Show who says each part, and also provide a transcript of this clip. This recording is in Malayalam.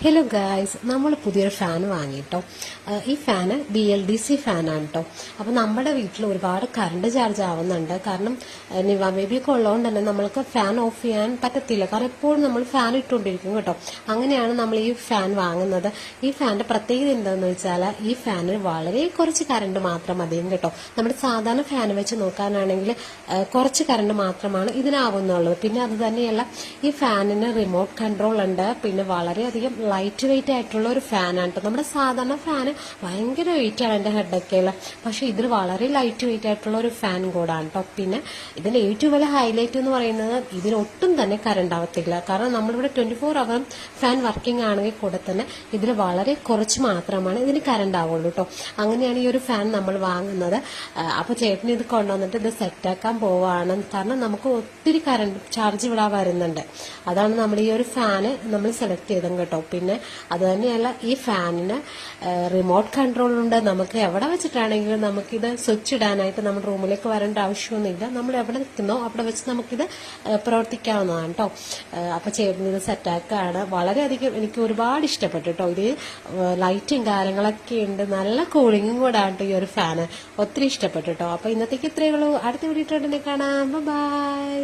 Speaker 1: ഹലോ ഗായ്സ്, നമ്മൾ പുതിയൊരു ഫാൻ വാങ്ങിട്ടോ. ഈ ഫാന് BLDC ഫാനാണ് കേട്ടോ. അപ്പോൾ നമ്മുടെ വീട്ടിൽ ഒരുപാട് കറണ്ട് ചാർജ് ആവുന്നുണ്ട്. കാരണം നിവ ബേബിയൊക്കെ ഉള്ളതുകൊണ്ട് തന്നെ നമ്മൾക്ക് ഫാൻ ഓഫ് ചെയ്യാൻ പറ്റത്തില്ല. കാരണം എപ്പോഴും നമ്മൾ ഫാൻ ഇട്ടുകൊണ്ടിരിക്കും കേട്ടോ. അങ്ങനെയാണ് നമ്മൾ ഈ ഫാൻ വാങ്ങുന്നത്. ഈ ഫാനിന്റെ പ്രത്യേകത എന്താണെന്ന് വെച്ചാൽ ഈ ഫാനിന് വളരെ കുറച്ച് കറണ്ട് മാത്രം മതിയും കേട്ടോ. നമ്മുടെ സാധാരണ ഫാൻ വെച്ച് നോക്കാനാണെങ്കിൽ കുറച്ച് കറണ്ട് മാത്രമാണ് ഇതിനാവുന്നുള്ളൂ. പിന്നെ അത് തന്നെയല്ല, ഈ ഫാനിന് റിമോട്ട് കൺട്രോൾ ഉണ്ട്. പിന്നെ വളരെയധികം ലൈറ്റ് വെയിറ്റ് ആയിട്ടുള്ള ഒരു ഫാനാണ് കേട്ടോ. നമ്മുടെ സാധാരണ ഫാന് ഭയങ്കര വെയിറ്റ് ആണ് എൻ്റെ ഹെഡൊക്കെയുള്ള, പക്ഷെ ഇതിൽ വളരെ ലൈറ്റ് വെയിറ്റ് ആയിട്ടുള്ള ഒരു ഫാൻ കൂടാണ് കേട്ടോ. പിന്നെ ഇതിന്റെ ഏറ്റവും വലിയ ഹൈലൈറ്റ് എന്ന് പറയുന്നത് ഇതിനൊട്ടും തന്നെ കറണ്ട് ആവത്തില്ല. കാരണം നമ്മളിവിടെ 24 അവർ ഫാൻ വർക്കിംഗ് ആണെങ്കിൽ കൂടെ തന്നെ ഇതിൽ വളരെ കുറച്ച് മാത്രമാണ് ഇതിന് കറണ്ട് ആവുള്ളൂ കേട്ടോ. അങ്ങനെയാണ് ഈ ഒരു ഫാൻ നമ്മൾ വാങ്ങുന്നത്. അപ്പൊ ചേട്ടന് ഇത് കൊണ്ടുവന്നിട്ട് ഇത് സെറ്റാക്കാൻ പോവാണ്. കാരണം നമുക്ക് ഒത്തിരി കറണ്ട് ചാർജ് ഇവിടെ വരുന്നുണ്ട്. അതാണ് നമ്മൾ ഈ ഒരു ഫാന് നമ്മൾ സെലക്ട് ചെയ്തത് കേട്ടോ. പിന്നെ അത് തന്നെയല്ല, ഈ ഫാനിന് റിമോട്ട് കൺട്രോൾ ഉണ്ട്. നമുക്ക് എവിടെ വെച്ചിട്ടാണെങ്കിലും നമുക്കിത് സ്വിച്ച് ഇടാനായിട്ട് നമ്മുടെ റൂമിലേക്ക് വരേണ്ട ആവശ്യമൊന്നുമില്ല. നമ്മൾ എവിടെ നിൽക്കുന്നോ അവിടെ വെച്ച് നമുക്കിത് പ്രവർത്തിക്കാവുന്നതാണ് കേട്ടോ. അപ്പൊ ചേട്ടന് ഇത് സെറ്റാക്കാണ്. വളരെയധികം എനിക്ക് ഒരുപാട് ഇഷ്ടപ്പെട്ടു കേട്ടോ. ഇത് ലൈറ്റും കാര്യങ്ങളൊക്കെ ഉണ്ട്, നല്ല കൂളിങ്ങും കൂടെ ആണ് ഈ ഒരു ഫാന്. ഒത്തിരി ഇഷ്ടപ്പെട്ടു കേട്ടോ. അപ്പൊ ഇന്നത്തേക്ക് ഇത്രയേ ഉള്ളൂ. അടുത്ത വീഡിയോ കാണാം. ബൈ.